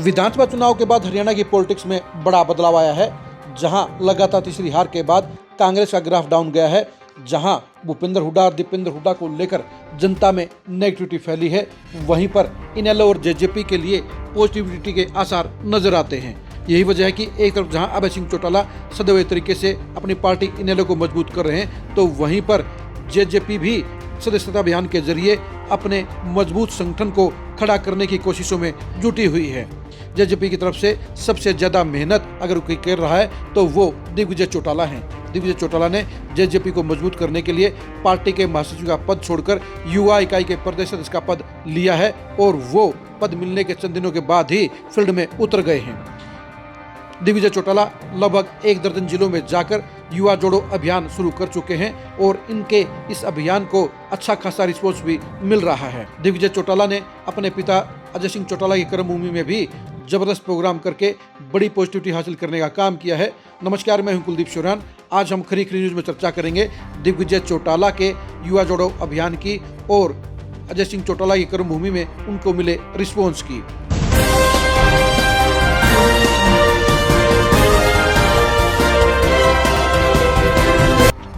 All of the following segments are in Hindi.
विधानसभा चुनाव के बाद हरियाणा की पॉलिटिक्स में बड़ा बदलाव आया है। जहां लगातार तीसरी हार के बाद कांग्रेस का ग्राफ डाउन गया है, जहां भूपेंद्र हुड्डा और दीपेंद्र हुड्डा को लेकर जनता में नेगेटिविटी फैली है, वहीं पर इनेलो और जेजेपी के लिए पॉजिटिविटी के आसार नजर आते हैं। यही वजह है कि एक तरफ जहां अभय सिंह चौटाला सदैव तरीके से अपनी पार्टी इनेलो को मजबूत कर रहे हैं, तो वहीं पर जेजेपी भी सदस्यता अभियान के जरिए अपने मजबूत संगठन को खड़ा करने की कोशिशों में जुटी हुई है। जेजेपी की तरफ से सबसे ज्यादा मेहनत अगर कोई कर रहा है तो वो दिग्विजय चौटाला हैं। दिग्विजय चौटाला ने जेजेपी को मजबूत करने के लिए पार्टी के महासचिव का पद छोड़कर युवा इकाई के प्रदेश सदस्य का पद लिया है और वो पद मिलने के चंद दिनों के बाद ही फील्ड में उतर गए हैं। दिग्विजय चौटाला लगभग 1 दर्जन जिलों में जाकर युवा जोड़ो अभियान शुरू कर चुके हैं और इनके इस अभियान को अच्छा खासा रिस्पॉन्स भी मिल रहा है। दिग्विजय चौटाला ने अपने पिता अजय सिंह चौटाला की कर्मभूमि में भी जबरदस्त प्रोग्राम करके बड़ी पॉजिटिविटी हासिल करने का काम किया है। नमस्कार, मैं हूं कुलदीप शौरान। आज हम खरी खरी न्यूज में चर्चा करेंगे दिग्विजय चौटाला के युवा जोड़ो अभियान की और अजय सिंह चौटाला की कर्मभूमि में उनको मिले रिस्पॉन्स की।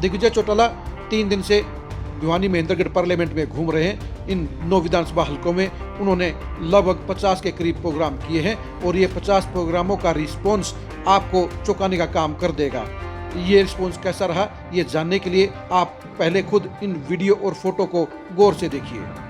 दिग्विजय चौटाला 3 दिन से भिवानी महेंद्रगढ़ पार्लियामेंट में घूम रहे हैं। इन 9 विधानसभा हलकों में उन्होंने लगभग 50 के करीब प्रोग्राम किए हैं और ये 50 प्रोग्रामों का रिस्पॉन्स आपको चौंकाने का काम कर देगा। ये रिस्पॉन्स कैसा रहा, ये जानने के लिए आप पहले खुद इन वीडियो और फोटो को गौर से देखिए।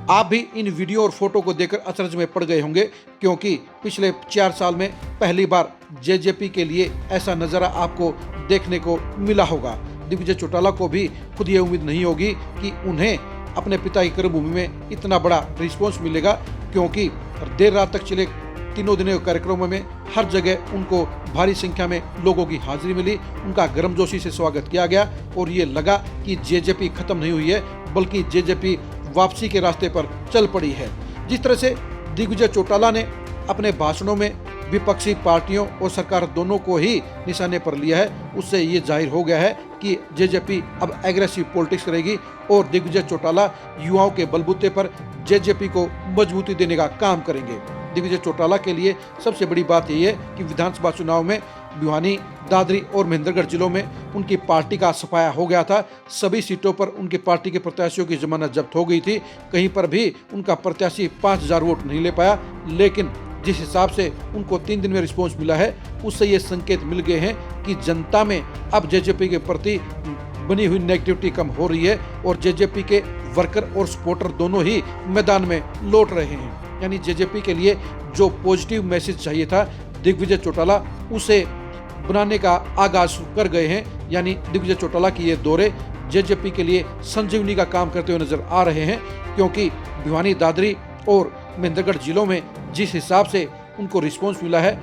आप भी इन वीडियो और फोटो को देखकर अचरज में पड़ गए होंगे, क्योंकि पिछले 4 साल में पहली बार जेजेपी के लिए ऐसा नज़ारा आपको देखने को मिला होगा। दिग्विजय चौटाला को भी खुद ये उम्मीद नहीं होगी कि उन्हें अपने पिता की कर्मभूमि में इतना बड़ा रिस्पॉन्स मिलेगा, क्योंकि देर रात तक चले 3 दिनों के कार्यक्रमों में हर जगह उनको भारी संख्या में लोगों की हाजिरी मिली। उनका गर्मजोशी से स्वागत किया गया और ये लगा कि जेजेपी खत्म नहीं हुई है, बल्कि जेजेपी वापसी के रास्ते पर चल पड़ी है। जिस तरह से दिग्विजय चौटाला ने अपने भाषणों में विपक्षी पार्टियों और सरकार दोनों को ही निशाने पर लिया है, उससे ये जाहिर हो गया है कि जेजेपी अब एग्रेसिव पॉलिटिक्स करेगी और दिग्विजय चौटाला युवाओं के बलबूते पर जेजेपी को मजबूती देने का काम करेंगे। दिग्विजय चौटाला के लिए सबसे बड़ी बात यही है कि विधानसभा चुनाव में भिवानी, दादरी और महेंद्रगढ़ जिलों में उनकी पार्टी का सफाया हो गया था। सभी सीटों पर उनकी पार्टी के प्रत्याशियों की जमानत जब्त हो गई थी। कहीं पर भी उनका प्रत्याशी 5000 वोट नहीं ले पाया, लेकिन जिस हिसाब से उनको 3 दिन में रिस्पॉन्स मिला है, उससे ये संकेत मिल गए हैं कि जनता में अब जेजेपी के प्रति बनी हुई नेगेटिविटी कम हो रही है और जेजेपी के वर्कर और सपोर्टर दोनों ही मैदान में लौट रहे हैं। यानी जेजेपी के लिए जो पॉजिटिव मैसेज चाहिए था, दिग्विजय चौटाला उसे बनाने का आगाज कर गए हैं। यानी दिग्विजय चौटाला की ये दौरे जेजेपी के लिए संजीवनी का काम करते हुए नजर आ रहे हैं, क्योंकि भिवानी, दादरी और महेंद्रगढ़ जिलों में जिस हिसाब से उनको रिस्पॉन्स मिला है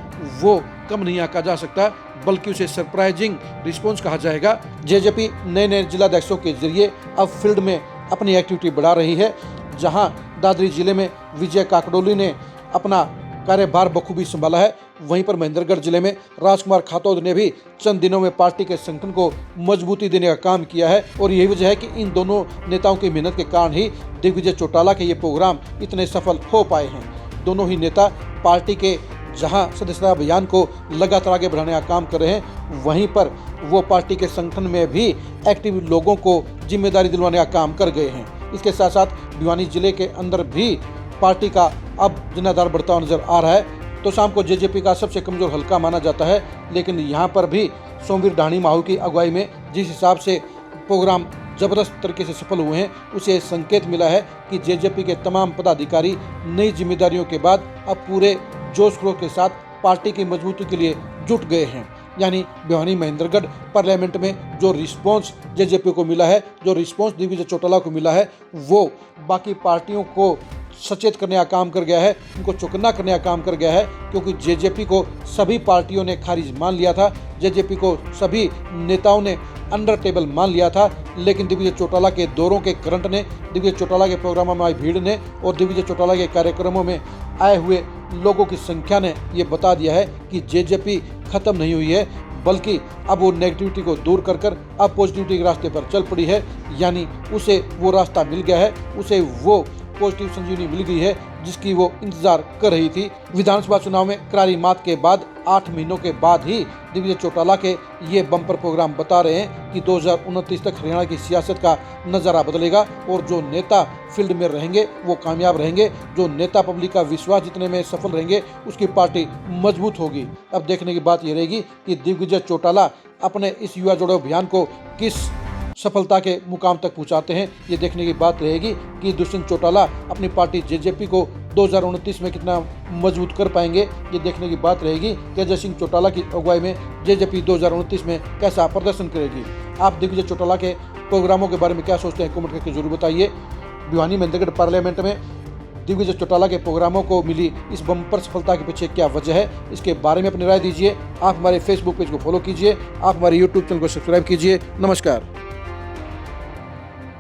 वो कम नहीं आंका जा सकता, बल्कि उसे सरप्राइजिंग रिस्पॉन्स कहा जाएगा। जेजेपी नए जिलाध्यक्षों के जरिए अब फील्ड में अपनी एक्टिविटी बढ़ा रही है। जहां दादरी जिले में विजय काकडोली ने अपना कार्यभार बखूबी संभाला है, वहीं पर महेंद्रगढ़ जिले में राजकुमार खातौद ने भी चंद दिनों में पार्टी के संगठन को मजबूती देने का काम किया है। और यही वजह है कि इन दोनों नेताओं की मेहनत के कारण ही दिग्विजय चौटाला के ये प्रोग्राम इतने सफल हो पाए हैं। दोनों ही नेता पार्टी के जहां सदस्यता अभियान को लगातार आगे बढ़ाने का काम कर रहे हैं, वहीं पर वो पार्टी के संगठन में भी एक्टिव लोगों को जिम्मेदारी दिलवाने का काम कर गए हैं। इसके साथ साथ भिवानी जिले के अंदर भी पार्टी का अब जनाधार बढ़ता हुआ नजर आ रहा है। तो शाम को जेजेपी का सबसे कमजोर हल्का माना जाता है, लेकिन यहाँ पर भी सोमवीर ढाणी माहू की अगुवाई में जिस हिसाब से प्रोग्राम जबरदस्त तरीके से सफल हुए हैं, उसे संकेत मिला है कि जेजेपी के तमाम पदाधिकारी नई जिम्मेदारियों के बाद अब पूरे जोश खरोश के साथ पार्टी की मजबूती के लिए जुट गए हैं। यानी भिवानी महेंद्रगढ़ पार्लियामेंट में जो रिस्पॉन्स जेजेपी को मिला है, जो रिस्पॉन्स दिग्विजय चौटाला को मिला है, वो बाकी पार्टियों को सचेत करने का काम कर गया है, उनको चौकन्ना करने का काम कर गया है। क्योंकि जेजेपी को सभी पार्टियों ने खारिज मान लिया था, जेजेपी को सभी नेताओं ने अंडर टेबल मान लिया था, लेकिन दिग्विजय चौटाला के दौरों के करंट ने, दिग्विजय चौटाला के प्रोग्रामों में आई भीड़ ने और दिग्विजय चौटाला के कार्यक्रमों में आए हुए लोगों की संख्या ने ये बता दिया है कि जेजेपी खत्म नहीं हुई है, बल्कि अब वो नेगेटिविटी को दूर कर अब पॉजिटिविटी के रास्ते पर चल पड़ी है। यानी उसे वो रास्ता मिल गया है, उसे वो पॉजिटिव संजीवनी मिल गई है जिसकी वो इंतजार कर रही थी। विधानसभा चुनाव में करारी मात के बाद 8 महीनों के बाद ही दिग्विजय चौटाला के ये बम्पर प्रोग्राम बता रहे हैं कि 2029 तक हरियाणा की सियासत का नज़ारा बदलेगा और जो नेता फील्ड में रहेंगे वो कामयाब रहेंगे, जो नेता पब्लिक का विश्वास जीतने में सफल रहेंगे उसकी पार्टी मजबूत होगी। अब देखने की बात ये रहेगी कि दिग्विजय चौटाला अपने इस युवा जोड़ो अभियान को किस सफलता के मुकाम तक पहुंचाते हैं। ये देखने की बात रहेगी कि दुष्यंत चौटाला अपनी पार्टी जेजेपी को 2029 में कितना मजबूत कर पाएंगे। ये देखने की बात रहेगी कि अजय सिंह चौटाला की अगुवाई में जेजेपी 2029 में कैसा प्रदर्शन करेगी। आप दिग्विजय चौटाला के प्रोग्रामों के बारे में क्या सोचते हैं, कमेंट करके जरूर बताइए। भिवानी महेंद्रगढ़ पार्लियामेंट में दिग्विजय चौटाला के प्रोग्रामों को मिली इस बम्पर सफलता के पीछे क्या वजह है, इसके बारे में अपनी राय दीजिए। आप हमारे फेसबुक पेज को फॉलो कीजिए, आप हमारे यूट्यूब चैनल को सब्सक्राइब कीजिए। नमस्कार।